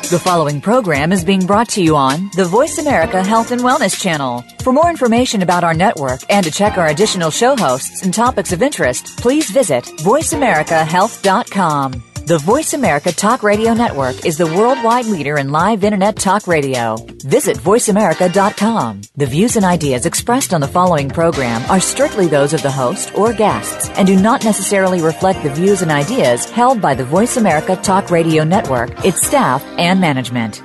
The following program is being brought to you on the Voice America Health and Wellness Channel. For more information about our network and to check our additional show hosts and topics of interest, please visit voiceamericahealth.com. The Voice America Talk Radio Network is the worldwide leader in live Internet talk radio. Visit voiceamerica.com. The views and ideas expressed on the following program are strictly those of the host or guests and do not necessarily reflect the views and ideas held by the Voice America Talk Radio Network, its staff, and management.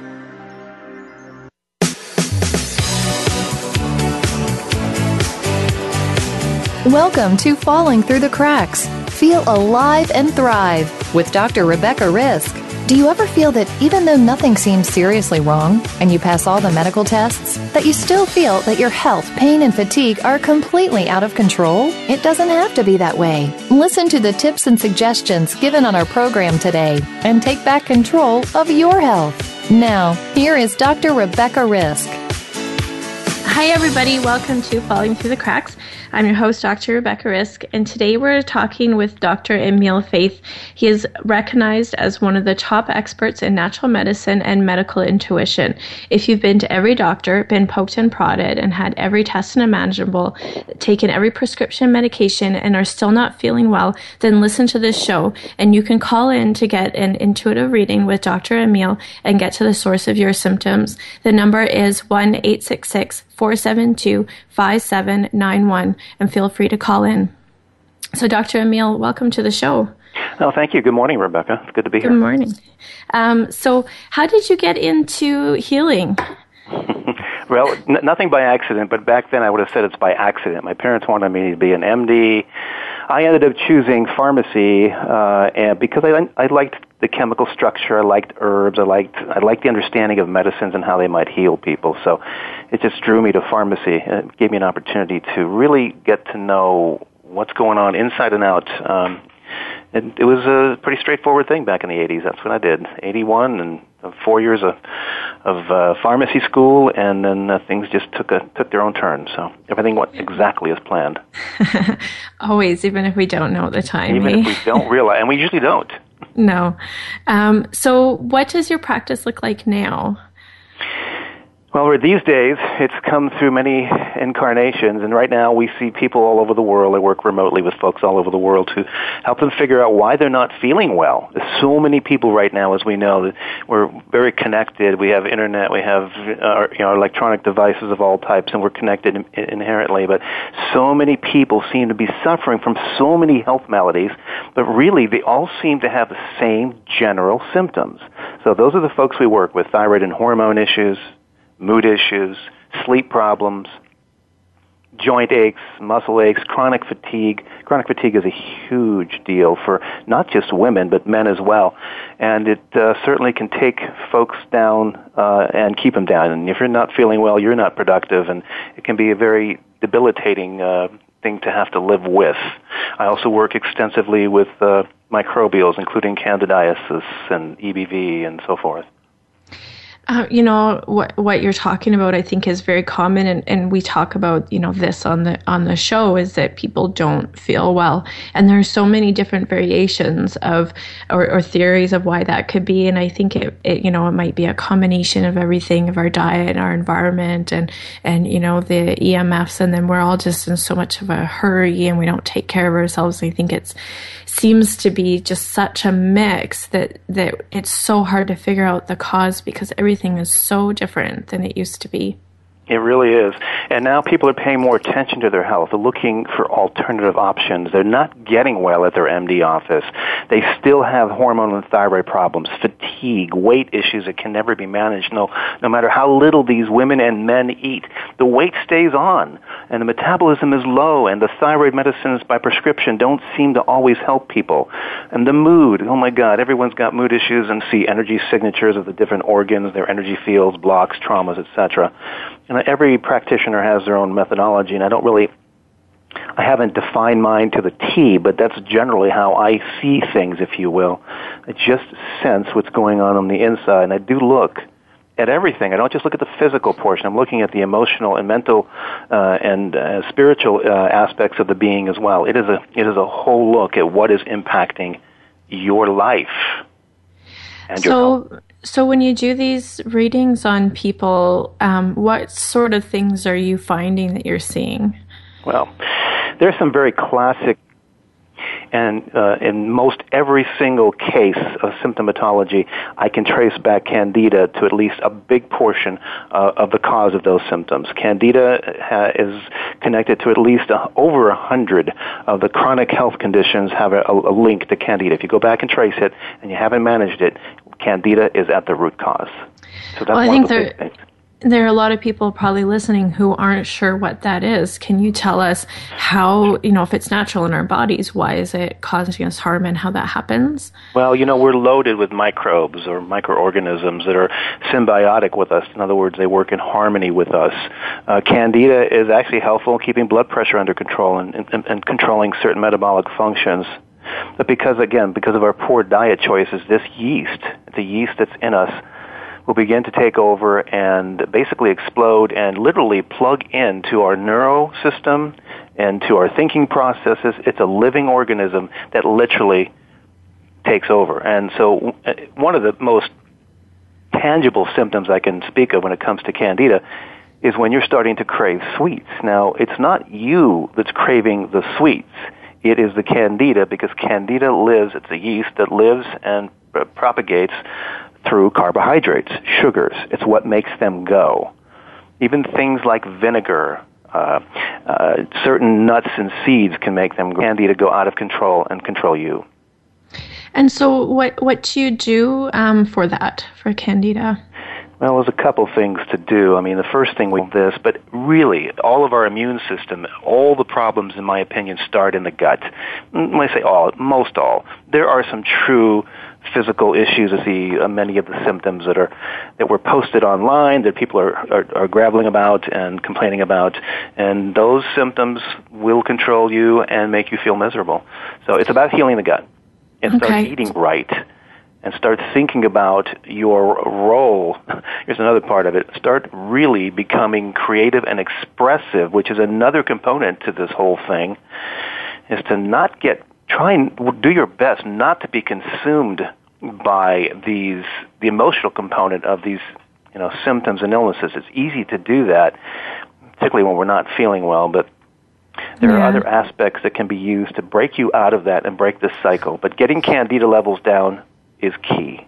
Welcome to Falling Through the Cracks. Feel alive and thrive with Dr. Rebecca Risk. Do you ever feel that even though nothing seems seriously wrong and you pass all the medical tests, that you still feel that your health, pain, and fatigue are completely out of control? It doesn't have to be that way. Listen to the tips and suggestions given on our program today and take back control of your health. Now, here is Dr. Rebecca Risk. Hi, everybody. Welcome to Falling Through the Cracks. I'm your host, Dr. Rebecca Risk, and today we're talking with Dr. Emil Faithe. He is recognized as one of the top experts in natural medicine and medical intuition. If you've been to every doctor, been poked and prodded, and had every test imaginable, taken every prescription medication, and are still not feeling well, then listen to this show, and you can call in to get an intuitive reading with Dr. Emil and get to the source of your symptoms. The number is 1-866-472-5791. And feel free to call in. So, Dr. Emil, welcome to the show. Oh, thank you. Good morning, Rebecca. It's good to be here. Good morning. So, how did you get into healing? Well, nothing by accident, but back then I would have said it's by accident. My parents wanted me to be an MD. I ended up choosing pharmacy and because I liked the chemical structure, I liked herbs, I liked the understanding of medicines and how they might heal people. So it just drew me to pharmacy. It gave me an opportunity to really get to know what's going on inside and out. It was a pretty straightforward thing back in the 80s. That's what I did. 81 and 4 years of pharmacy school, and then things just took their own turn. So everything went exactly as planned. Always, even if we don't know at the time. Even if we don't realize, and we usually don't. No. So what does your practice look like now? Well, these days, it's come through many incarnations, and right now we see people all over the world. I work remotely with folks all over the world to help them figure out why they're not feeling well. There's so many people right now, as we know, that we're very connected. We have internet, we have our electronic devices of all types, and we're connected inherently. But so many people seem to be suffering from so many health maladies, but really they all seem to have the same general symptoms. So those are the folks we work with: thyroid and hormone issues, mood issues, sleep problems, joint aches, muscle aches, chronic fatigue. Chronic fatigue is a huge deal for not just women, but men as well. And it certainly can take folks down and keep them down. And if you're not feeling well, you're not productive, and it can be a very debilitating thing to have to live with. I also work extensively with microbials, including candidiasis and EBV and so forth. What you're talking about, I think, is very common, and we talk about, this on the show, is that people don't feel well, and there's so many different variations of or theories of why that could be, and I think it might be a combination of everything, of our diet and our environment and the EMFs, and then we're all just in so much of a hurry and we don't take care of ourselves. I think it seems to be just such a mix that it's so hard to figure out the cause, because everything is so different than it used to be. It really is. And now people are paying more attention to their health. They're looking for alternative options. They're not getting well at their MD office. They still have hormone and thyroid problems, fatigue, weight issues that can never be managed. No matter how little these women and men eat, the weight stays on, and the metabolism is low, and the thyroid medicines by prescription don't seem to always help people. And the mood, oh my God, everyone's got mood issues, and see energy signatures of the different organs, their energy fields, blocks, traumas, etc. And every practitioner has their own methodology, and I haven't defined mine to the T, but that's generally how I see things, if you will. I just sense what's going on the inside, and I do look at everything. I don't just look at the physical portion. I'm looking at the emotional and mental and spiritual aspects of the being as well. It is a whole look at what is impacting your life and your health. So when you do these readings on people, what sort of things are you finding that you're seeing? Well, there's some very classic, and in most every single case of symptomatology, I can trace back Candida to at least a big portion of the cause of those symptoms. Candida is connected to at least over 100 of the chronic health conditions have a link to Candida. If you go back and trace it and you haven't managed it, Candida is at the root cause. So that's one of the big things. There are a lot of people probably listening who aren't sure what that is. Can you tell us how, if it's natural in our bodies, why is it causing us harm and how that happens? Well, we're loaded with microbes or microorganisms that are symbiotic with us. In other words, they work in harmony with us. Candida is actually helpful in keeping blood pressure under control and controlling certain metabolic functions. But because of our poor diet choices, this yeast, the yeast that's in us, will begin to take over and basically explode and literally plug into our neuro system and to our thinking processes. It's a living organism that literally takes over. And so one of the most tangible symptoms I can speak of when it comes to Candida is when you're starting to crave sweets. Now, it's not you that's craving the sweets. It is the Candida, because Candida lives, it's a yeast that lives and propagates through carbohydrates, sugars. It's what makes them go. Even things like vinegar, certain nuts and seeds can make them Candida go out of control and control you. And so what do you do for that, for Candida? Well, there's a couple things to do. I mean, the first thing but really, all of our immune system, all the problems, in my opinion, start in the gut. When I say all, most all, there are some true physical issues. I see many of the symptoms that were posted online that people are graveling about and complaining about, and those symptoms will control you and make you feel miserable. So it's about healing the gut and start eating right. And start thinking about your role. Here's another part of it. Start really becoming creative and expressive, which is another component to this whole thing, is to try and do your best not to be consumed by the emotional component of these, symptoms and illnesses. It's easy to do that, particularly when we're not feeling well, but there are other aspects that can be used to break you out of that and break this cycle. But getting Candida levels down is key.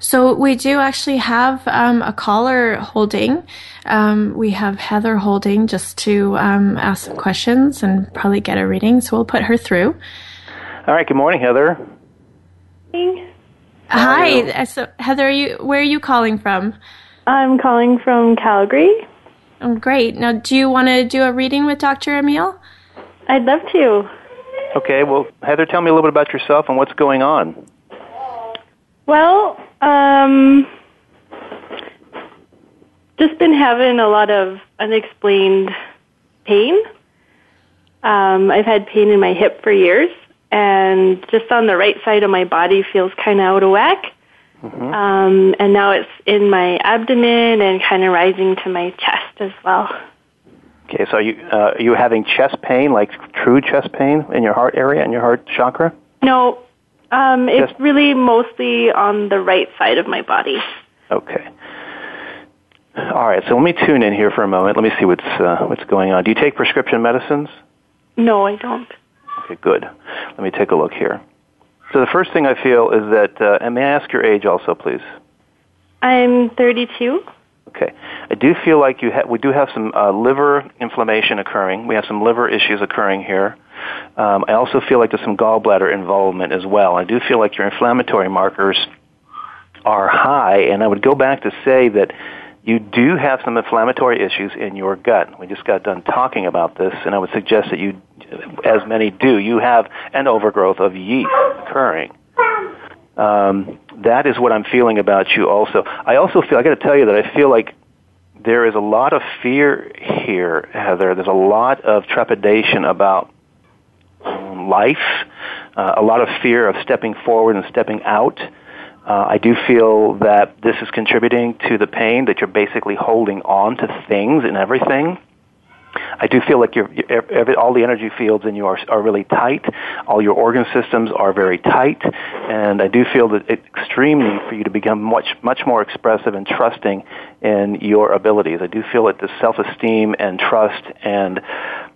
So we do actually have a caller holding. We have Heather holding just to ask some questions and probably get a reading. So we'll put her through. All right. Good morning, Heather. Hi. So Heather, where are you calling from? I'm calling from Calgary. Oh, great. Now, do you want to do a reading with Dr. Emil? I'd love to. Okay. Well, Heather, tell me a little bit about yourself and what's going on. Well, just been having a lot of unexplained pain. I've had pain in my hip for years, and just on the right side of my body feels kind of out of whack. Mm-hmm. And now it's in my abdomen and kind of rising to my chest as well. Okay, so are you having chest pain, like true chest pain in your heart area, in your heart chakra? No. It's really mostly on the right side of my body. Okay. All right, so let me tune in here for a moment. Let me see what's going on. Do you take prescription medicines? No, I don't. Okay, good. Let me take a look here. So the first thing I feel is that, and may I ask your age also, please? I'm 32. Okay. I do feel like we do have some liver inflammation occurring. We have some liver issues occurring here. I also feel like there's some gallbladder involvement as well. I do feel like your inflammatory markers are high, and I would go back to say that you do have some inflammatory issues in your gut. We just got done talking about this, and I would suggest that you, as many do, you have an overgrowth of yeast occurring. That is what I'm feeling about you also. I also feel, I got to tell you that I feel like there is a lot of fear here, Heather. There's a lot of trepidation about life, a lot of fear of stepping forward and stepping out. I do feel that this is contributing to the pain, that you're basically holding on to things and everything. I do feel like all the energy fields in you are really tight. All your organ systems are very tight, and I do feel that it's extreme need for you to become much more expressive and trusting in your abilities. I do feel that the self-esteem and trust and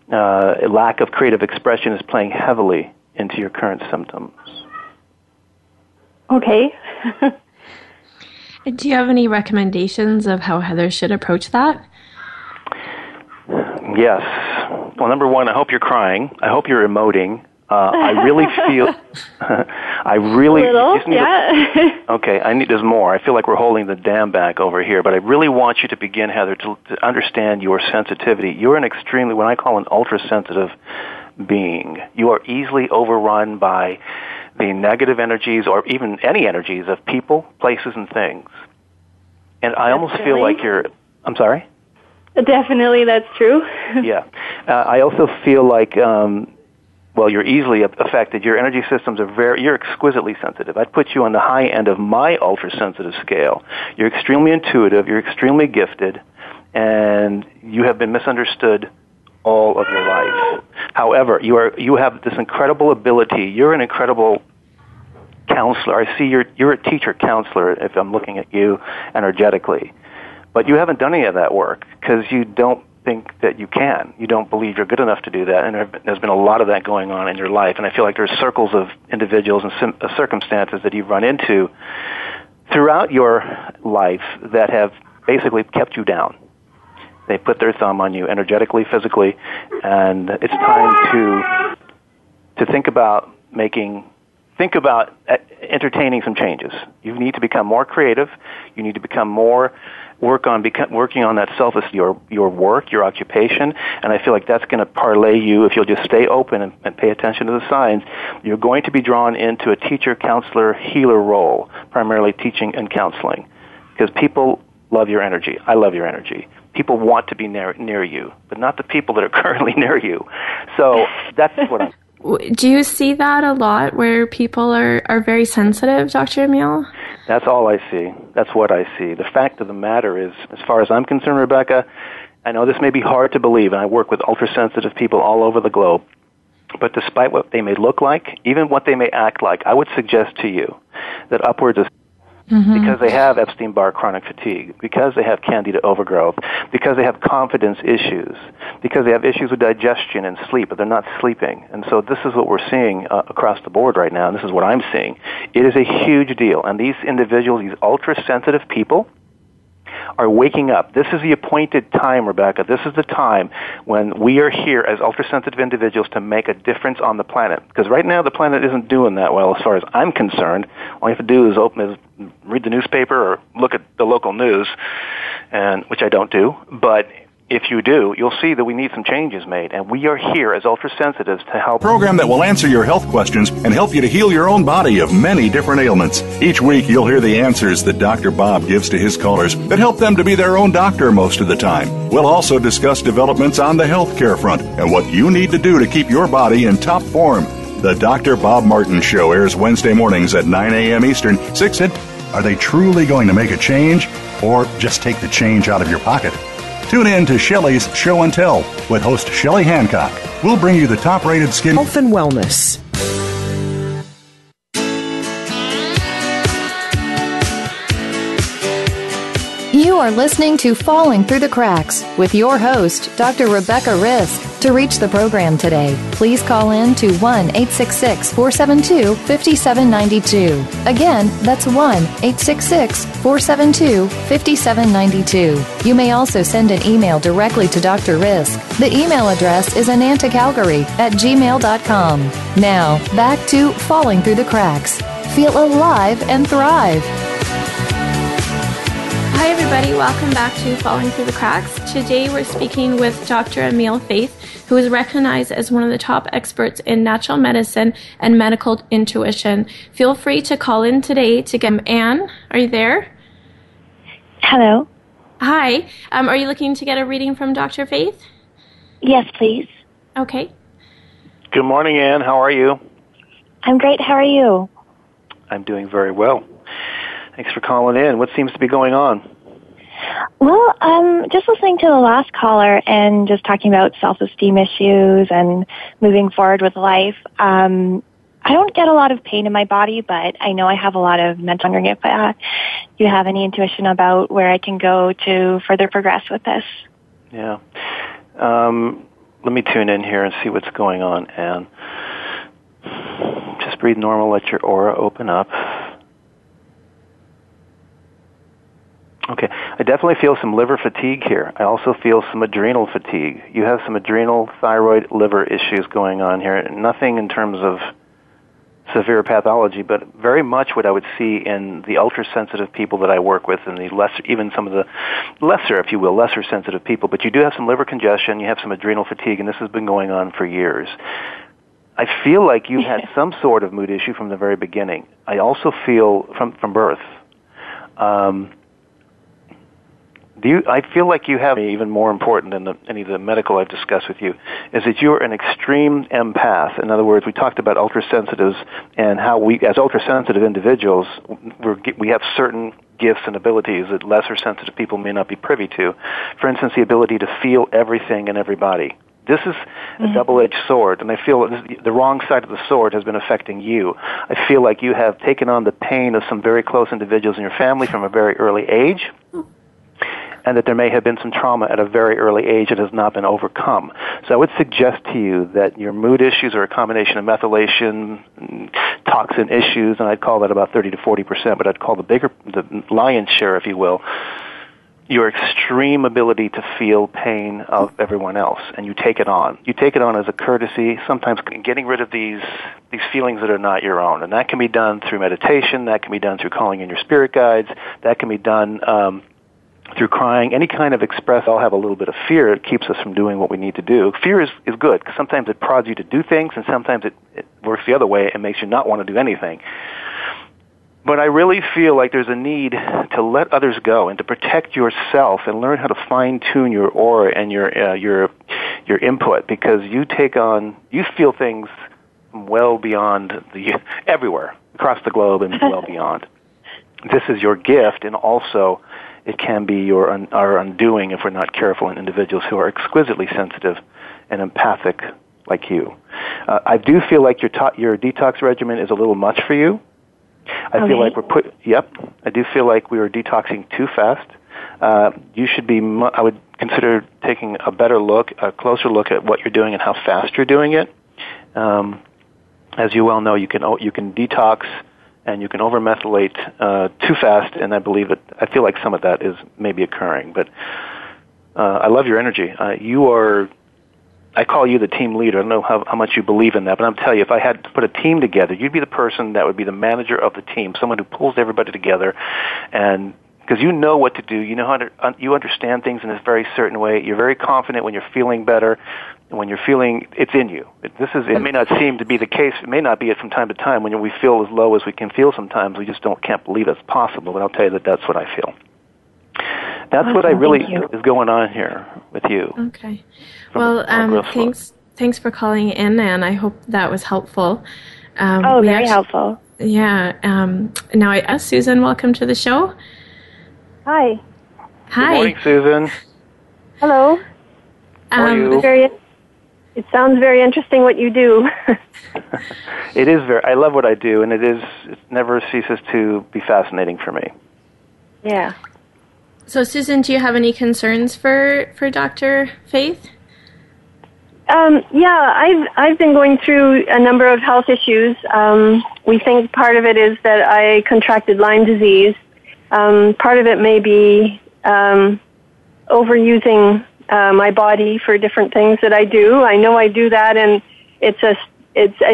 lack of creative expression is playing heavily into your current symptoms. Okay. Do you have any recommendations of how Heather should approach that? Yes. Well, number one, I hope you're crying. I hope you're emoting. I really feel. I really. A little, yeah. Okay, there's more. I feel like we're holding the dam back over here, but I really want you to begin, Heather, to understand your sensitivity. You're an extremely, what I call an ultra-sensitive being. You are easily overrun by the negative energies or even any energies of people, places, and things. And I almost feel like you're. I'm sorry? Definitely, that's true. Yeah. I also feel like, you're easily affected. Your energy systems you're exquisitely sensitive. I'd put you on the high end of my ultra-sensitive scale. You're extremely intuitive, you're extremely gifted, and you have been misunderstood all of your life. However, you have this incredible ability. You're an incredible counselor. I see you're a teacher counselor if I'm looking at you energetically. But you haven't done any of that work because you don't think that you can. You don't believe you're good enough to do that, and there's been a lot of that going on in your life. And I feel like there's circles of individuals and circumstances that you've run into throughout your life that have basically kept you down. They put their thumb on you energetically, physically, and it's time to think about entertaining some changes. You need to become more creative. You need to become more working on that self-esteem, your work, your occupation, and I feel like that's going to parlay you, if you'll just stay open and pay attention to the signs, you're going to be drawn into a teacher, counselor, healer role, primarily teaching and counseling, because people love your energy. I love your energy. People want to be near you, but not the people that are currently near you. So that's what I'm... Do you see that a lot where people are very sensitive, Dr. Emil? That's all I see. That's what I see. The fact of the matter is, as far as I'm concerned, Rebecca, I know this may be hard to believe, and I work with ultra-sensitive people all over the globe, but despite what they may look like, even what they may act like, I would suggest to you that upwards of because they have Epstein-Barr chronic fatigue, because they have candida overgrowth, because they have confidence issues, because they have issues with digestion and sleep, but they're not sleeping. And so this is what we're seeing across the board right now, and this is what I'm seeing. It is a huge deal. And these individuals, these ultra-sensitive people, are waking up. This is the appointed time, Rebecca. This is the time when we are here as ultra-sensitive individuals to make a difference on the planet. Because right now the planet isn't doing that well as far as I'm concerned. All you have to do is read the newspaper or look at the local news, which I don't do. But if you do, you'll see that we need some changes made, and we are here as ultra-sensitives to help. A program that will answer your health questions and help you to heal your own body of many different ailments. Each week, you'll hear the answers that Dr. Bob gives to his callers that help them to be their own doctor most of the time. We'll also discuss developments on the healthcare front and what you need to do to keep your body in top form. The Dr. Bob Martin Show airs Wednesday mornings at 9 a.m. Eastern, 6 at... Are they truly going to make a change, or just take the change out of your pocket? Tune in to Shelley's Show and Tell with host Shelley Hancock. We'll bring you the top-rated skin... Health and wellness. You are listening to Falling Through the Cracks with your host, Dr. Rebecca Risk. To reach the program today, please call in to 1-866-472-5792. Again, that's 1-866-472-5792. You may also send an email directly to Dr. Risk. The email address is anantacalgary@gmail.com. Now, back to Falling Through the Cracks. Feel alive and thrive. Hi, everybody. Welcome back to Falling Through the Cracks. Today, we're speaking with Dr. Emil Faithe, who is recognized as one of the top experts in natural medicine and medical intuition. Feel free to call in today to get Anne. Are you there? Hello. Hi. Are you looking to get a reading from Dr. Faithe? Yes, please. Okay. Good morning, Anne. How are you? I'm great. How are you? I'm doing very well. Thanks for calling in. What seems to be going on? Well, just listening to the last caller and just talking about self-esteem issues and moving forward with life, I don't get a lot of pain in my body, but I know I have a lot of mental. Wondering if you have any intuition about where I can go to further progress with this. Yeah. Let me tune in here and see what's going on, Anne. Just breathe normal, let your aura open up. Okay, I definitely feel some liver fatigue here. I also feel some adrenal fatigue. You have some adrenal, thyroid, liver issues going on here. Nothing in terms of severe pathology, but very much what I would see in the ultra-sensitive people that I work with and the lesser, even some of the lesser, if you will, lesser sensitive people. But you do have some liver congestion, you have some adrenal fatigue, and this has been going on for years. I feel like you had some sort of mood issue from the very beginning. I also feel from birth. I feel like you have, even more important than any of the medical I've discussed with you, is that you're an extreme empath. In other words, we talked about ultrasensitives and how we, as ultrasensitive individuals, we have certain gifts and abilities that lesser sensitive people may not be privy to. For instance, the ability to feel everything and everybody. This is a double-edged sword, and I feel the wrong side of the sword has been affecting you. I feel like you have taken on the pain of some very close individuals in your family from a very early age, and that there may have been some trauma at a very early age that has not been overcome. So I would suggest to you that your mood issues are a combination of methylation, toxin issues, and I'd call that about 30 to 40%, but I'd call the lion's share, if you will, your extreme ability to feel pain of everyone else, and you take it on. You take it on as a courtesy, sometimes getting rid of these feelings that are not your own, and that can be done through meditation, that can be done through calling in your spirit guides, that can be done through crying, any kind of express. I'll have a little bit of fear. It keeps us from doing what we need to do. Fear is good, because sometimes it prods you to do things, and sometimes it works the other way and makes you not want to do anything. But I really feel like there's a need to let others go and to protect yourself and learn how to fine-tune your aura and your input, because you feel things well beyond everywhere, across the globe and well beyond. This is your gift, and also it can be our undoing if we're not careful in individuals who are exquisitely sensitive and empathic like you. I do feel like your detox regimen is a little much for you. I feel like I do feel like we are detoxing too fast. You should be, I would consider taking a closer look at what you're doing and how fast you're doing it. As you well know, you can detox and you can over-methylate too fast, and I feel like some of that is maybe occurring. But I love your energy. I call you the team leader. I don't know how much you believe in that, but I'll tell you, if I had to put a team together, you'd be the person that would be the manager of the team, someone who pulls everybody together, and because you know what to do, you understand things in a very certain way. You're very confident when you're feeling better, and when you're feeling, it's in you. It may not seem to be the case. It may not be it from time to time. When we feel as low as we can feel sometimes, we just can't believe it's possible. But I'll tell you that's what I feel. That's what I really is going on here with you. Okay. Well, thanks for calling in, and I hope that was helpful. Very helpful. Yeah. Now, Susan, welcome to the show. Hi. Good morning, Susan. Hello. How are you? It sounds very interesting what you do. It is I love what I do, and it never ceases to be fascinating for me. Yeah. So, Susan, do you have any concerns for Dr. Faithe? Yeah, I've been going through a number of health issues. We think part of it is that I contracted Lyme disease. Part of it may be overusing my body for different things that I do. I know I do that, and it's as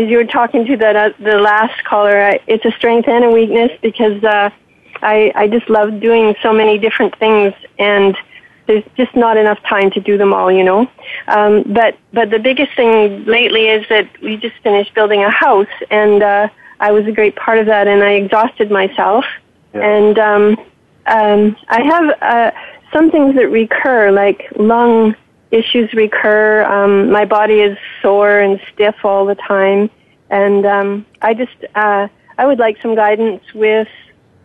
you were talking to the last caller, it's a strength and a weakness, because I just love doing so many different things, and there's just not enough time to do them all, But the biggest thing lately is that we just finished building a house, and I was a great part of that, and I exhausted myself. Yeah. And I have some things that recur, like lung issues recur. My body is sore and stiff all the time, and I would like some guidance with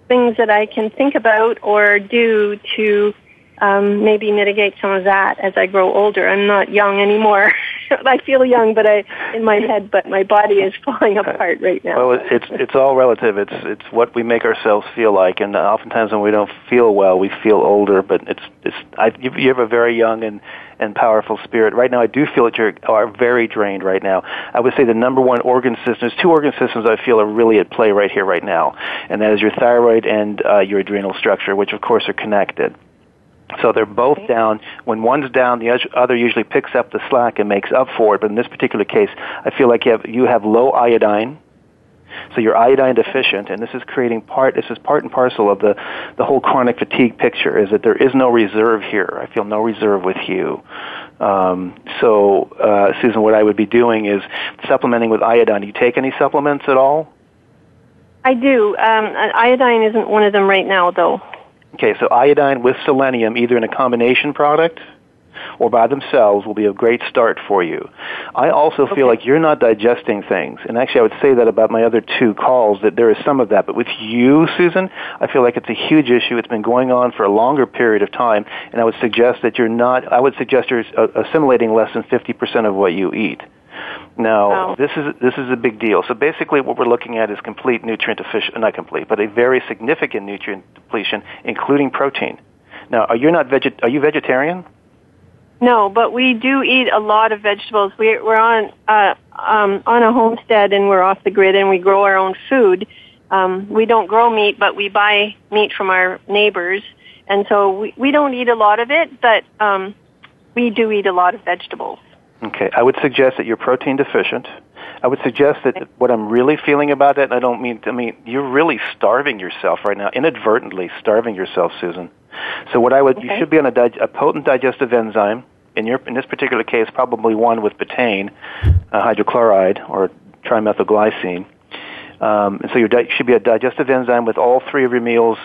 things that I can think about or do to maybe mitigate some of that as I grow older. I'm not young anymore. I feel young, but in my head, but my body is falling apart right now. Well, it's all relative. It's what we make ourselves feel like, and oftentimes when we don't feel well, we feel older. But you have a very young and powerful spirit. Right now, I do feel that you are very drained right now. I would say the number one organ system, there's two organ systems I feel are really at play right here, right now, and that is your thyroid and your adrenal structure, which of course are connected. So they're both down. When one's down, the other usually picks up the slack and makes up for it. But in this particular case, I feel like you have low iodine. So you're iodine deficient, and this is part and parcel of the whole chronic fatigue picture, is that there is no reserve here. I feel no reserve with you. Susan, what I would be doing is supplementing with iodine. Do you take any supplements at all? I do. Iodine isn't one of them right now, though. Okay, so iodine with selenium, either in a combination product or by themselves, will be a great start for you. I also feel like you're not digesting things. And actually, I would say that about my other two calls, that there is some of that. But with you, Susan, I feel like it's a huge issue. It's been going on for a longer period of time. And I would suggest that you're assimilating less than 50% of what you eat. Now, this is a big deal. So basically what we're looking at is complete nutrient deficiency, not complete, but a very significant nutrient depletion, including protein. Now, are you vegetarian? No, but we do eat a lot of vegetables. We're on a homestead, and we're off the grid, and we grow our own food. We don't grow meat, but we buy meat from our neighbors, and so we don't eat a lot of it, but we do eat a lot of vegetables. Okay, I would suggest that you're protein deficient. I would suggest that what I'm really feeling about it, and I mean, you're really starving yourself right now, inadvertently starving yourself, Susan. So you should be on a potent digestive enzyme. In this particular case, probably one with betaine, hydrochloride, or trimethylglycine. And so you should be a digestive enzyme with all three of your meals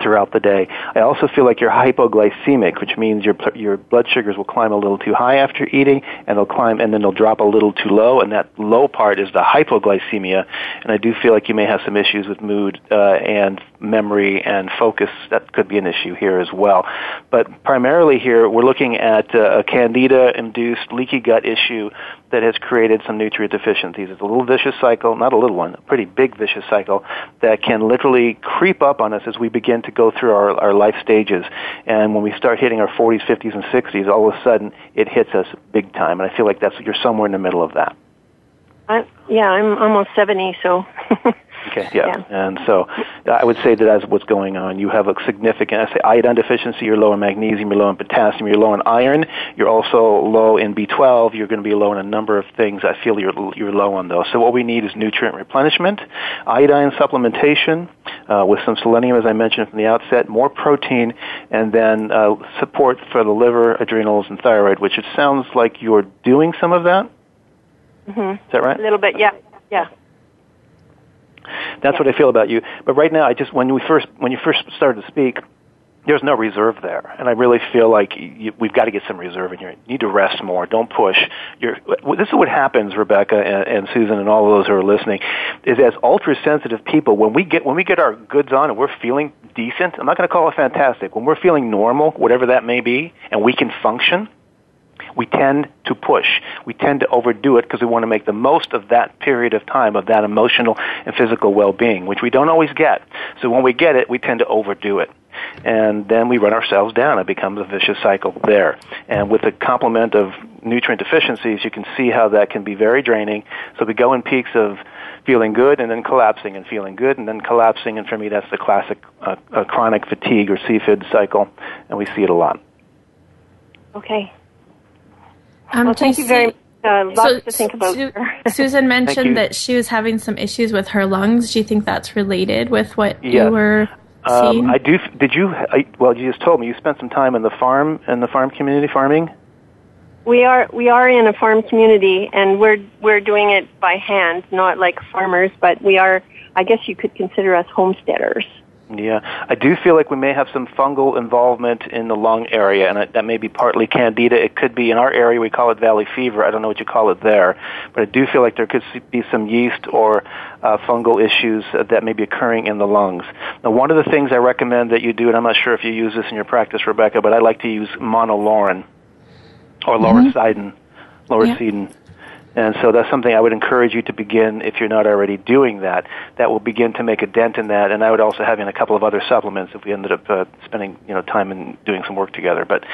throughout the day. I also feel like you're hypoglycemic, which means your blood sugars will climb a little too high after eating, and they'll climb, and then they'll drop a little too low, and that low part is the hypoglycemia. And I do feel like you may have some issues with mood and memory and focus. That could be an issue here as well. But primarily here, we're looking at a candida-induced leaky gut issue that has created some nutrient deficiencies. It's a little vicious cycle, not a little one, a pretty big vicious cycle that can literally creep up on us as we begin to go through our life stages. And when we start hitting our 40s, 50s, and 60s, all of a sudden it hits us big time. And I feel like you're somewhere in the middle of that. I'm almost 70, so... Okay, yeah. And so I would say that that's what's going on. You have a significant, iodine deficiency, you're low in magnesium, you're low in potassium, you're low in iron, you're also low in B12, you're going to be low in a number of things. I feel you're low on those. So what we need is nutrient replenishment, iodine supplementation, with some selenium, as I mentioned from the outset, more protein, and then support for the liver, adrenals, and thyroid, which it sounds like you're doing some of that. Mm-hmm. Is that right? A little bit, yeah. That's what I feel about you. But right now, when you first started to speak, there's no reserve there, and I really feel like we've got to get some reserve in here. You need to rest more. Don't push. This is what happens, Rebecca and Susan, and all of those who are listening, is as ultra-sensitive people, when we get our goods on and we're feeling decent, I'm not going to call it fantastic. When we're feeling normal, whatever that may be, and we can function, we tend to push. We tend to overdo it because we want to make the most of that period of time, of that emotional and physical well-being, which we don't always get. So when we get it, we tend to overdo it. And then we run ourselves down. It becomes a vicious cycle there. And with the complement of nutrient deficiencies, you can see how that can be very draining. So we go in peaks of feeling good and then collapsing, and feeling good and then collapsing. And for me, that's the classic chronic fatigue or CFID cycle, and we see it a lot. Okay. Well, thank you very much. Lots to think about. Susan mentioned that she was having some issues with her lungs. Do you think that's related with what you were seeing? I do. Did you? Well, you just told me you spent some time in the farm community farming. We are in a farm community, and we're doing it by hand, not like farmers, but we are. I guess you could consider us homesteaders. Yeah, I do feel like we may have some fungal involvement in the lung area, and that may be partly candida. It could be, in our area, we call it valley fever. I don't know what you call it there, but I do feel like there could be some yeast or fungal issues that may be occurring in the lungs. Now, one of the things I recommend that you do, and I'm not sure if you use this in your practice, Rebecca, but I like to use monolaurin or lauricidin. And so that's something I would encourage you to begin if you're not already doing that. That will begin to make a dent in that, and I would also have in a couple of other supplements if we ended up spending time and doing some work together. But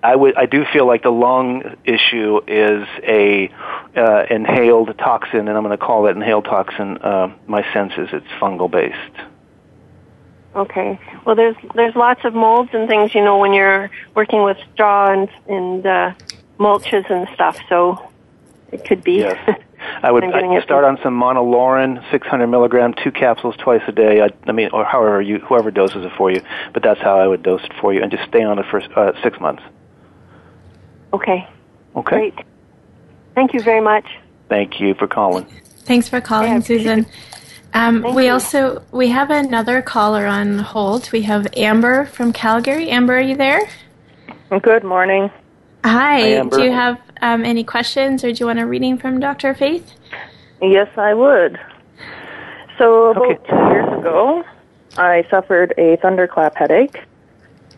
I do feel like the lung issue is a inhaled toxin, and I'm going to call that inhaled toxin. My sense is it's fungal based. Okay. Well, there's lots of molds and things, when you're working with straw and mulches and stuff. So. It could be. Yes. I'd start on some monolaurin, 600 milligram, 2 capsules twice a day. Or whoever doses it for you. But that's how I would dose it for you, and just stay on it for 6 months. Okay. Okay. Great. Thank you very much. Thank you for calling. Thanks for calling, Susan. We have another caller on hold. We have Amber from Calgary. Amber, are you there? Good morning. Hi. Do you have any questions, or do you want a reading from Dr. Faithe? Yes, I would. So about 2 years ago, I suffered a thunderclap headache,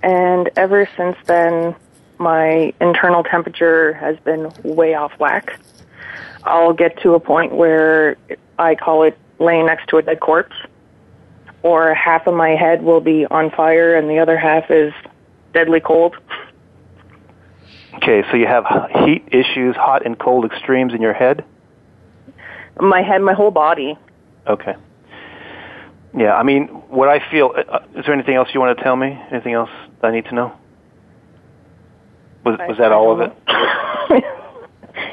and ever since then, my internal temperature has been way off whack. I'll get to a point where I call it laying next to a dead corpse, or half of my head will be on fire and the other half is deadly cold. Okay, so you have heat issues, hot and cold extremes in your head? My head, my whole body. Okay. Yeah, what I feel, is there anything else you want to tell me? Anything else I need to know? Was that all of it?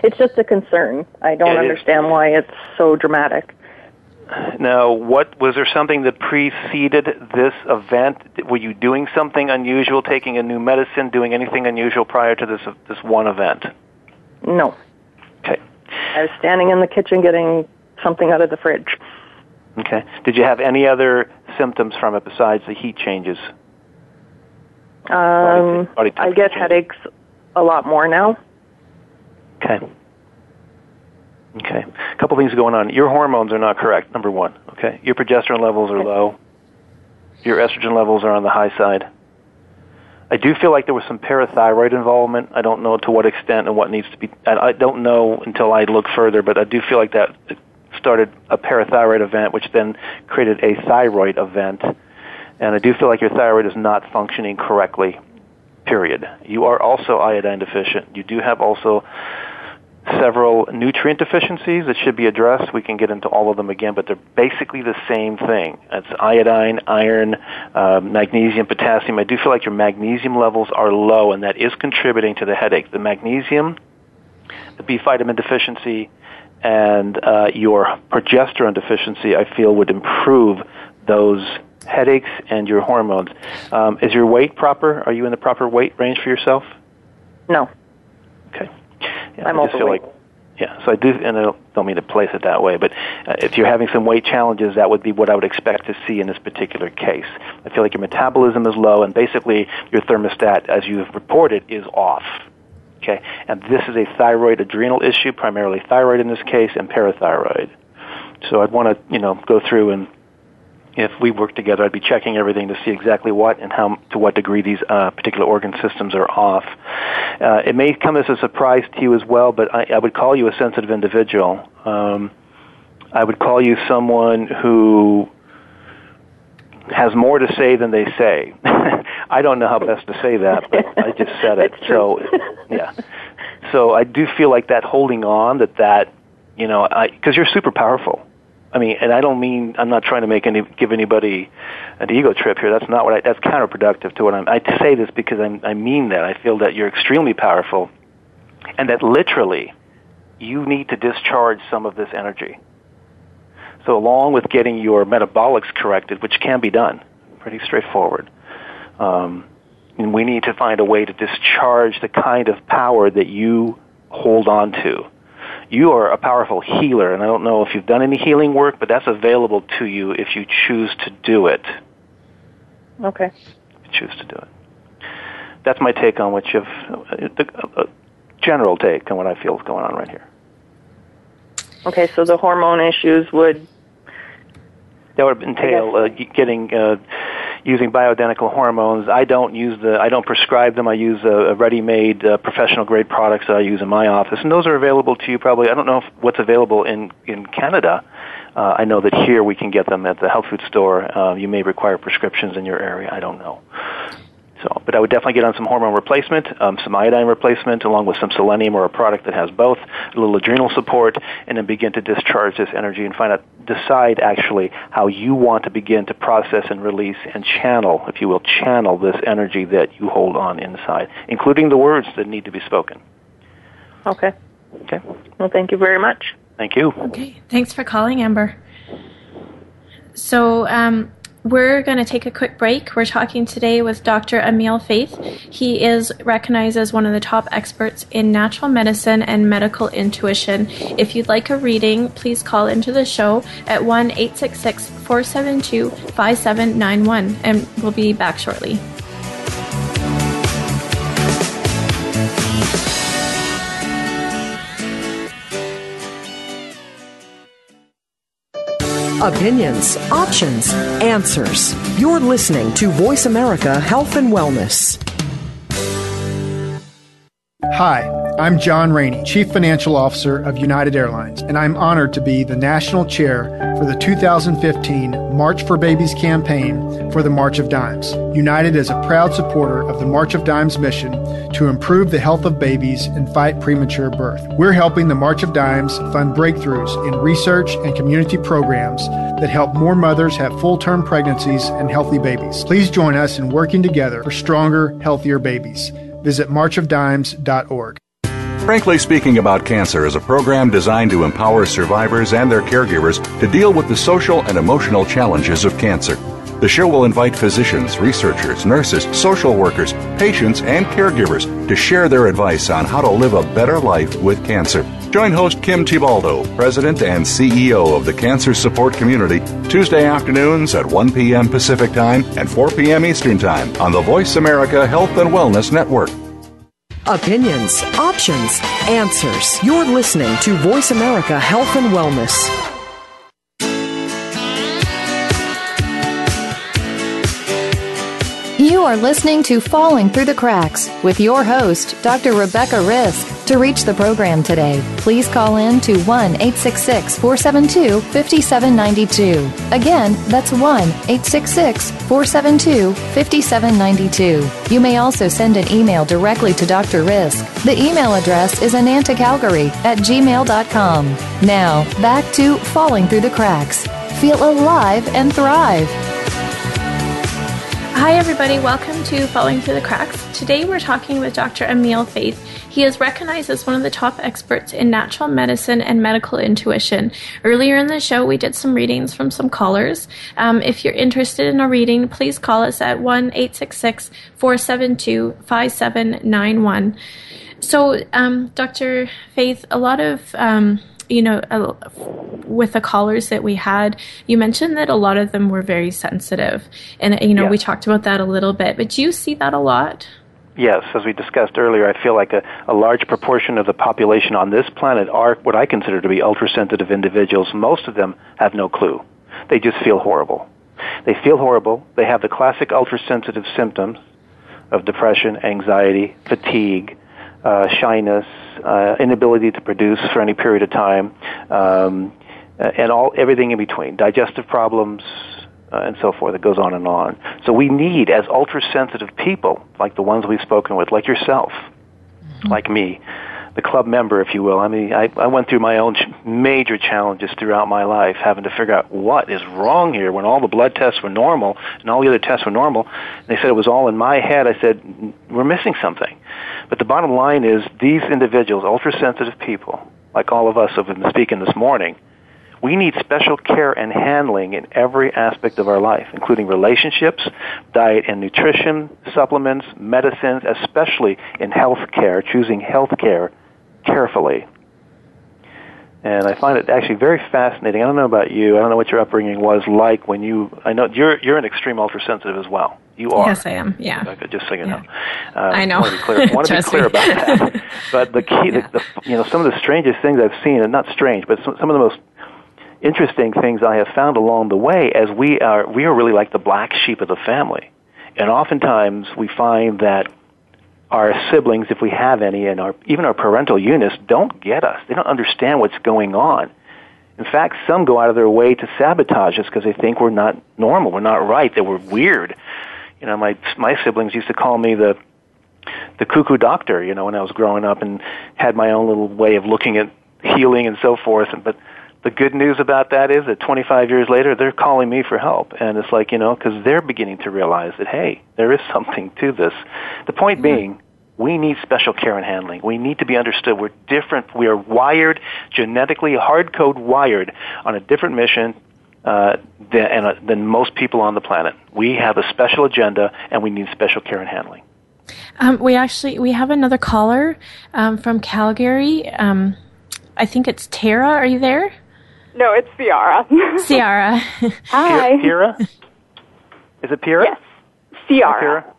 It's just a concern. I don't understand why it's so dramatic. Now, was there something that preceded this event? Were you doing something unusual, taking a new medicine, doing anything unusual prior to this one event? No. Okay. I was standing in the kitchen getting something out of the fridge. Okay. Did you have any other symptoms from it besides the heat changes? I get headaches a lot more now. Okay. Okay. A couple things going on. Your hormones are not correct, number one. Okay. Your progesterone levels are low. Your estrogen levels are on the high side. I do feel like there was some parathyroid involvement. I don't know to what extent and what needs to be. I don't know until I look further, but I do feel like that started a parathyroid event, which then created a thyroid event. And I do feel like your thyroid is not functioning correctly, period. You are also iodine deficient. You do have also several nutrient deficiencies that should be addressed. We can get into all of them again, but they're basically the same thing. It's iodine, iron, magnesium, potassium. I do feel like your magnesium levels are low, and that is contributing to the headache. The magnesium, the B vitamin deficiency, and your progesterone deficiency, I feel, would improve those headaches and your hormones. Is your weight proper? Are you in the proper weight range for yourself? No. Okay. Yeah, I'm overweight. So I do, and I don't mean to place it that way, but if you're having some weight challenges, that would be what I would expect to see in this particular case. I feel like your metabolism is low, and basically your thermostat, as you've reported, is off. Okay, and this is a thyroid adrenal issue, primarily thyroid in this case, and parathyroid. So I'd want to, go through, and if we work together, I'd be checking everything to see exactly what and how, to what degree these particular organ systems are off. It may come as a surprise to you as well, but I would call you a sensitive individual. I would call you someone who has more to say than they say. I don't know how best to say that, but I just said it. So, yeah. So I do feel like that holding on, because you're super powerful. And I don't mean, I'm not trying to give anybody an ego trip here. That's not that's counterproductive to what I say this because I mean that. I feel that you're extremely powerful and that literally you need to discharge some of this energy. So along with getting your metabolics corrected, which can be done, pretty straightforward, and we need to find a way to discharge the kind of power that you hold on to. You are a powerful healer, and I don't know if you've done any healing work, but that's available to you if you choose to do it. Okay. Choose to do it. That's my take on the general take on what I feel is going on right here. Okay, so the hormone issues would... That would entail using bioidentical hormones. I don't prescribe them. I use a ready-made professional grade products that I use in my office, and those are available to you probably. I don't know what's available in Canada. I know that here we can get them at the health food store. You may require prescriptions in your area. I don't know. But I would definitely get on some hormone replacement, some iodine replacement, along with some selenium or a product that has both, a little adrenal support, and then begin to discharge this energy and decide actually how you want to begin to process and release and channel, if you will, channel this energy that you hold on inside, including the words that need to be spoken. Okay. Okay. Well, thank you very much. Thank you. Okay. Thanks for calling, Amber. So, we're going to take a quick break. We're talking today with Dr. Emil Faithe. He is recognized as one of the top experts in natural medicine and medical intuition. If you'd like a reading, please call into the show at 1-866-472-5791, and we'll be back shortly. Opinions, options, answers. You're listening to Voice America Health and Wellness. Hi, I'm John Rainey, Chief Financial Officer of United Airlines, and I'm honored to be the National Chair for the 2015 March for Babies campaign for the March of Dimes. United is a proud supporter of the March of Dimes mission to improve the health of babies and fight premature birth. We're helping the March of Dimes fund breakthroughs in research and community programs that help more mothers have full-term pregnancies and healthy babies. Please join us in working together for stronger, healthier babies. Visit marchofdimes.org. Frankly Speaking About Cancer is a program designed to empower survivors and their caregivers to deal with the social and emotional challenges of cancer. The show will invite physicians, researchers, nurses, social workers, patients, and caregivers to share their advice on how to live a better life with cancer. Join host Kim Tibaldo, President and CEO of the Cancer Support Community, Tuesday afternoons at 1 p.m. Pacific Time and 4 p.m. Eastern Time on the Voice America Health and Wellness Network. Opinions, options, answers. You're listening to Voice America Health and Wellness. You are listening to Falling Through the Cracks with your host, Dr. Rebecca Risk. To reach the program today, please call in to 1-866-472-5792. Again, that's 1-866-472-5792. You may also send an email directly to Dr. Risk. The email address is anantacalgary@gmail.com. Now, back to Falling Through the Cracks. Feel alive and thrive. Hi, everybody. Welcome to Falling Through the Cracks. Today, we're talking with Dr. Emil Faithe. He is recognized as one of the top experts in natural medicine and medical intuition. Earlier in the show, we did some readings from some callers. If you're interested in a reading, please call us at 1-866-472-5791. So, Dr. Faithe, a lot of with the callers that we had, you mentioned that a lot of them were very sensitive. And, we talked about that a little bit. But do you see that a lot? Yes. As we discussed earlier, I feel like a large proportion of the population on this planet are what I consider to be ultra-sensitive individuals. Most of them have no clue. They just feel horrible. They feel horrible. They have the classic ultra-sensitive symptoms of depression, anxiety, fatigue, shyness, inability to produce for any period of time, and everything in between, digestive problems, and so forth. It goes on and on. So we need, as ultra-sensitive people, like the ones we've spoken with, like yourself, like me, the club member, if you will. I mean, I went through my own major challenges throughout my life, having to figure out what is wrong here when all the blood tests were normal and all the other tests were normal. They said it was all in my head. I said, we're missing something. But the bottom line is these individuals, ultra-sensitive people, like all of us who have been speaking this morning, we need special care and handling in every aspect of our life, including relationships, diet and nutrition, supplements, medicines, especially in health care, choosing health care carefully. And I find it actually very fascinating. I don't know about you. I don't know what your upbringing was like when I know you're an extreme ultrasensitive as well. You are. Yes, I am. Yeah. Okay, just so you know. I know. I want to be clear about that. But the key, some of the strangest things I've seen, and not strange, but some of the most interesting things I have found along the way, as we are really like the black sheep of the family. And oftentimes we find that our siblings, if we have any, and even our parental units don't get us. They don't understand what's going on. In fact, some go out of their way to sabotage us because they think we're not normal, we're not right, that we're weird. My siblings used to call me the cuckoo doctor, when I was growing up, and had my own little way of looking at healing and so forth. But the good news about that is that 25 years later, they're calling me for help. And it's like, because they're beginning to realize that, hey, there is something to this. The point being, we need special care and handling. We need to be understood. We're different. We are wired, genetically, hard code wired on a different mission than most people on the planet. We have a special agenda, and we need special care and handling. We have another caller from Calgary. I think it's Tara. Are you there? No, it's Ciara. Ciara. Hi. Ciara? Is it Ciara? Yes. Ciara.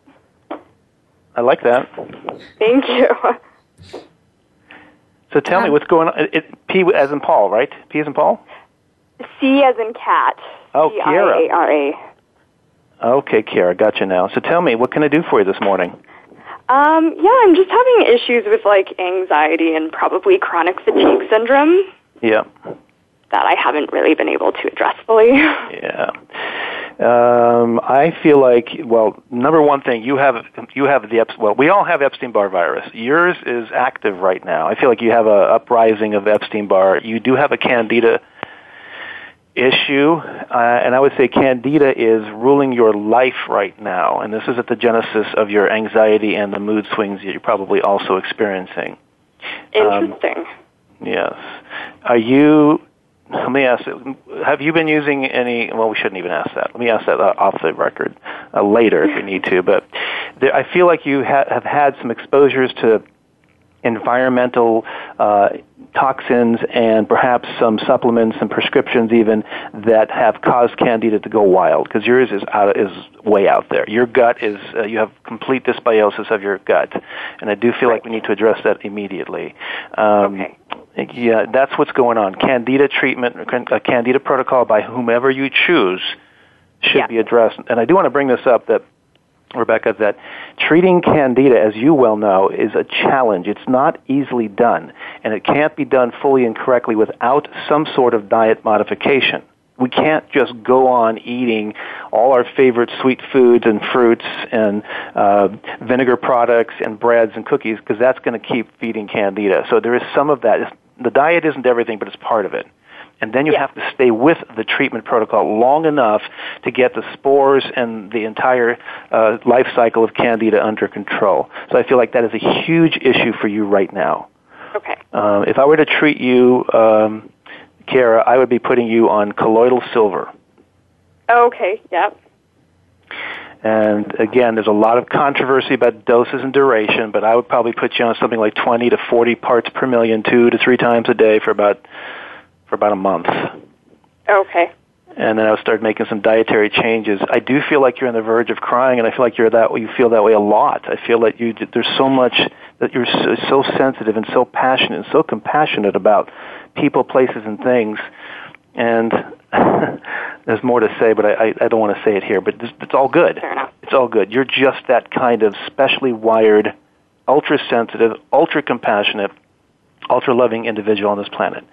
I like that. Thank you. So tell me what's going on. P as in Paul, right? P as in Paul? C as in cat. Oh, Ciara. Ciara. Okay, Ciara, gotcha now. So tell me, what can I do for you this morning? I'm just having issues with anxiety and probably chronic fatigue syndrome. Yeah. That I haven't really been able to address fully. Yeah. I feel like, number one thing, we all have Epstein-Barr virus. Yours is active right now. I feel like you have a uprising of Epstein-Barr. You do have a Candida issue, and I would say Candida is ruling your life right now, and this is at the genesis of your anxiety and the mood swings that you're probably also experiencing. Interesting. Yes. Let me ask you, have you been using any, we shouldn't even ask that. Let me ask that off the record later if we need to, but I feel like you have had some exposures to environmental toxins and perhaps some supplements and prescriptions even that have caused Candida to go wild, because yours is way out there. Your gut is, you have complete dysbiosis of your gut, and I do feel like we need to address that immediately. Okay. Yeah, that's what's going on. Candida treatment, a Candida protocol by whomever you choose should be addressed. And I do want to bring this up, that Rebecca, that treating Candida, as you well know, is a challenge. It's not easily done, and it can't be done fully and correctly without some sort of diet modification. We can't just go on eating all our favorite sweet foods and fruits and vinegar products and breads and cookies, because that's going to keep feeding Candida. So there is some of that. The diet isn't everything, but it's part of it. And then you have to stay with the treatment protocol long enough to get the spores and the entire life cycle of Candida under control. So I feel like that is a huge issue for you right now. Okay. If I were to treat you, Ciara, I would be putting you on colloidal silver. Okay, yep. And again, there's a lot of controversy about doses and duration, but I would probably put you on something like 20 to 40 parts per million, 2 to 3 times a day for about a month. Okay. And then I would start making some dietary changes. I do feel like you're on the verge of crying, and I feel like you feel that way a lot. I feel like there's so much that you're so sensitive and so passionate and so compassionate about people, places, and things. And there's more to say, but I don't want to say it here. But it's all good. Fair enough. It's all good. You're just that kind of specially wired, ultra-sensitive, ultra-compassionate, ultra-loving individual on this planet.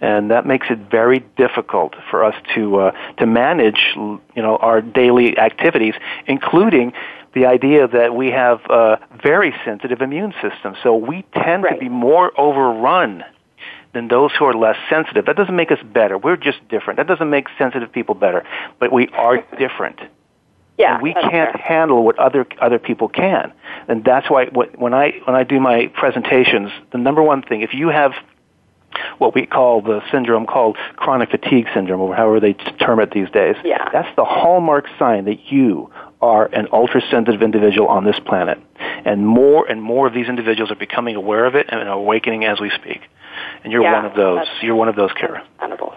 And that makes it very difficult for us to manage, our daily activities, including the idea that we have a very sensitive immune system. So we tend to be more overrun than those who are less sensitive. That doesn't make us better. We're just different. That doesn't make sensitive people better. But we are different. Yeah, and we can't handle what other people can. And that's why when I do my presentations, the number one thing, if you have what we call the syndrome called chronic fatigue syndrome, or however they term it these days, that's the hallmark sign that you are an ultra-sensitive individual on this planet. And more of these individuals are becoming aware of it and awakening as we speak. And you're one of those. You're one of those, Kara. Understandable.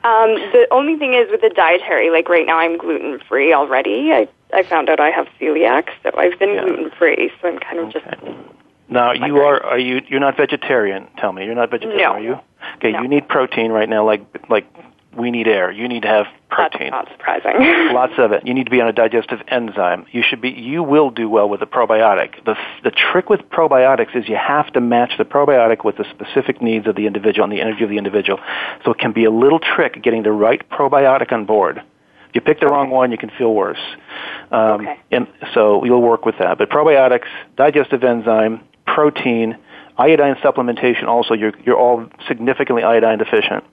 The only thing is with the dietary, like right now I'm gluten-free already. I found out I have celiac, so I've been gluten-free, so I'm kind of just... Now, you're not vegetarian, tell me. You're not vegetarian, no. Are you? Okay, no. You need protein right now, like we need air. You need to have protein. That's not surprising. Lots of it. You need to be on a digestive enzyme. You will do well with a probiotic. The trick with probiotics is you have to match the probiotic with the specific needs of the individual and the energy of the individual. So it can be a little trick getting the right probiotic on board. If you pick the wrong one, you can feel worse. And so you'll work with that. But probiotics, digestive enzyme, protein, iodine supplementation also, you're all significantly iodine deficient.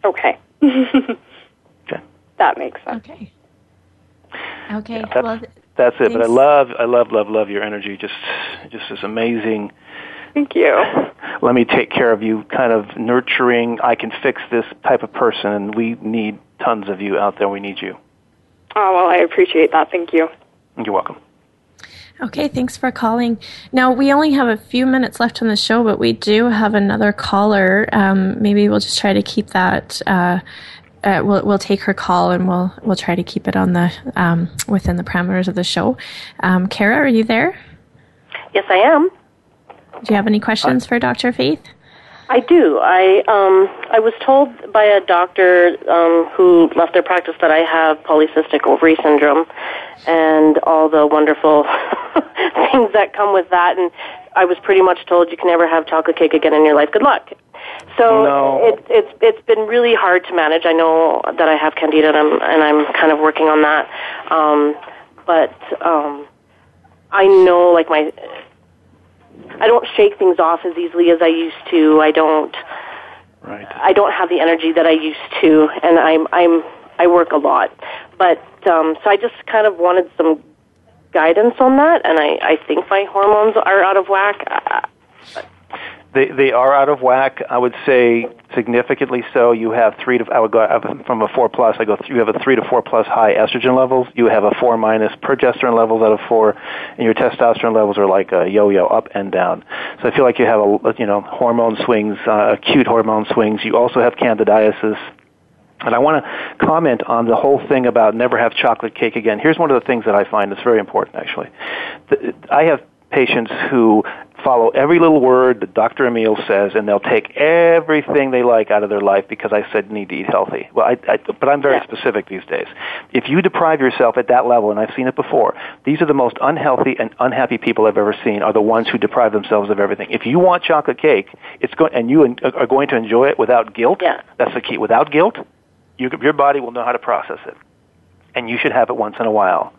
Okay. Okay. That makes sense. Okay. Yeah, that's it. But I love your energy. Just this amazing. Thank you. Let me take care of you, kind of nurturing, I can fix this type of person, and we need tons of you out there. We need you. Oh, well, I appreciate that. Thank you. You're welcome. Okay, thanks for calling. Now, we only have a few minutes left on the show, but we do have another caller. Maybe we'll just try to keep that. We'll take her call, and we'll try to keep it on the within the parameters of the show. Kara, are you there? Yes, I am. Do you have any questions for Dr. Faithe? I do. I was told by a doctor who left their practice that I have polycystic ovary syndrome and all the wonderful things that come with that. And I was pretty much told you can never have chocolate cake again in your life. Good luck. So it's been really hard to manage. I know that I have candida, and I'm kind of working on that. But I know, like I don't shake things off as easily as I used to. I don't have the energy that I used to, and I work a lot. But so I just kind of wanted some guidance on that, and I think my hormones are out of whack. They are out of whack. I would say significantly so. You have from a 4+. You have a 3 to 4+ high estrogen levels. You have a 4- progesterone levels out of 4, and your testosterone levels are like a yo-yo, up and down. So I feel like you have hormone swings, acute hormone swings. You also have candidiasis. And I want to comment on the whole thing about never have chocolate cake again. Here's one of the things that I find that's very important, actually. I have patients who follow every little word that Dr. Emil says, and they'll take everything they like out of their life because I said need to eat healthy. Well, but I'm very specific these days. If you deprive yourself at that level, and I've seen it before, these are the most unhealthy and unhappy people I've ever seen, are the ones who deprive themselves of everything. If you want chocolate cake, and you are going to enjoy it without guilt, that's the key. Without guilt, your body will know how to process it, and you should have it once in a while.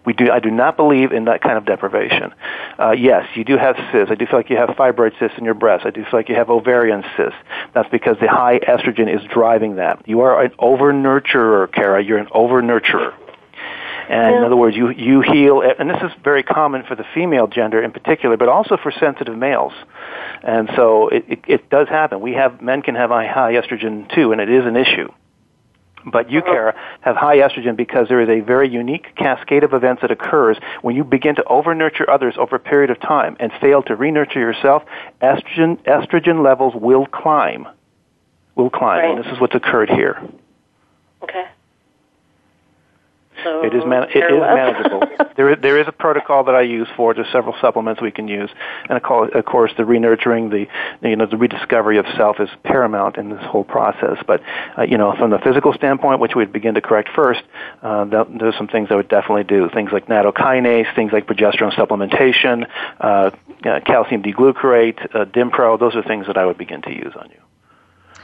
I do not believe in that kind of deprivation. Yes, you do have cysts. I do feel like you have fibroid cysts in your breast. I do feel like you have ovarian cysts. That's because the high estrogen is driving that. You are an over-nurturer, Kara. You're an over-nurturer. And in other words, you heal, and this is very common for the female gender in particular, but also for sensitive males. And so it does happen. Men can have high estrogen too, and it is an issue. But you, Kara, have high estrogen because there is a very unique cascade of events that occurs when you begin to over-nurture others over a period of time and fail to re-nurture yourself. Estrogen levels will climb. And this is what's occurred here. Okay. It is manageable. There is a protocol that I use for it. There's several supplements we can use, and of course the re-nurturing, the rediscovery of self is paramount in this whole process. But from the physical standpoint, which we'd begin to correct first, there's some things I would definitely do. Things like nattokinase, things like progesterone supplementation, calcium D-glucarate, Dimpro. Those are things that I would begin to use on you.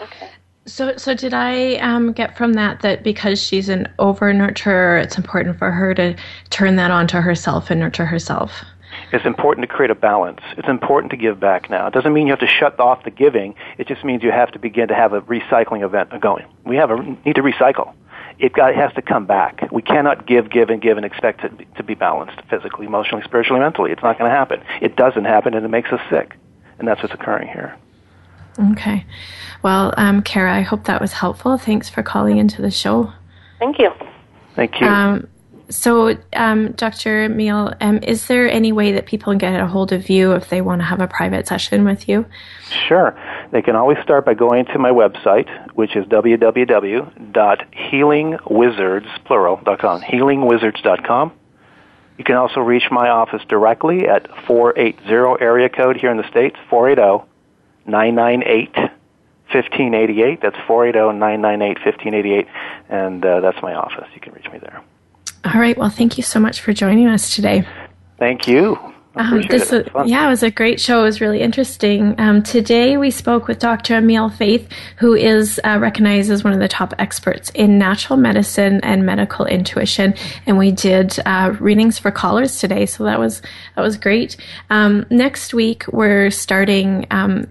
Okay. So did I get from that because she's an over-nurturer, it's important for her to turn that onto herself and nurture herself? It's important to create a balance. It's important to give back now. It doesn't mean you have to shut off the giving. It just means you have to begin to have a recycling event going. We need to recycle. It has to come back. We cannot give and expect it to be balanced physically, emotionally, spiritually, mentally. It's not going to happen. It doesn't happen, and it makes us sick. And that's what's occurring here. Okay. Well, Kara, I hope that was helpful. Thanks for calling into the show. Thank you. Thank you. So, Dr. Emil, is there any way that people can get a hold of you if they want to have a private session with you? Sure. They can always start by going to my website, which is www.healingwizards.com, healingwizards.com. You can also reach my office directly at 480 area code here in the States, 480-998-1588. That's 480-998-1588, and that's my office. You can reach me there. All right. Well, thank you so much for joining us today. Thank you. It was a great show. It was really interesting. Today we spoke with Dr. Emil Faithe, who is recognized as one of the top experts in natural medicine and medical intuition. And we did readings for callers today, so that was great. Next week we're starting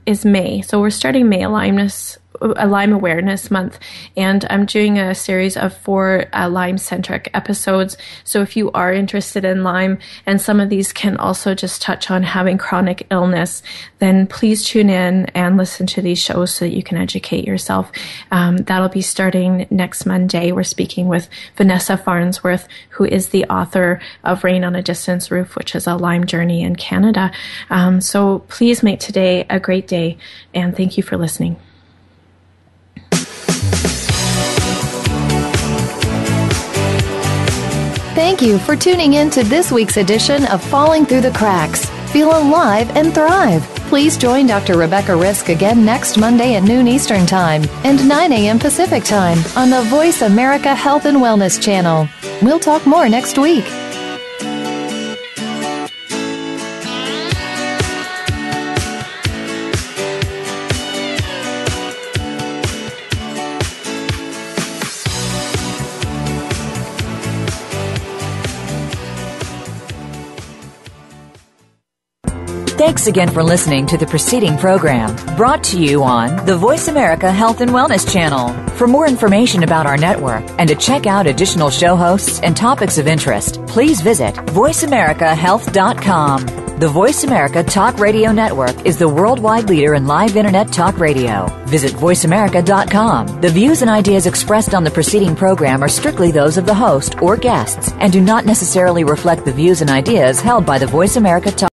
is May, so we're starting May Lyme Awareness Month, and I'm doing a series of 4 Lyme-centric episodes. So if you are interested in Lyme, and some of these can also just touch on having chronic illness, then please tune in and listen to these shows so that you can educate yourself. That'll be starting next Monday. We're speaking with Vanessa Farnsworth, who is the author of Rain on a Distance Roof, which is a Lyme journey in Canada. So please make today a great day, and thank you for listening. Thank you for tuning in to this week's edition of Falling Through the Cracks. Feel alive and thrive. Please join Dr. Rebecca Risk again next Monday at noon Eastern Time and 9 a.m. Pacific Time on the Voice America Health and Wellness channel. We'll talk more next week. Thanks again for listening to the preceding program, brought to you on the Voice America Health and Wellness channel. For more information about our network and to check out additional show hosts and topics of interest, please visit voiceamericahealth.com. The Voice America Talk Radio Network is the worldwide leader in live Internet talk radio. Visit voiceamerica.com. The views and ideas expressed on the preceding program are strictly those of the host or guests and do not necessarily reflect the views and ideas held by the Voice America Talk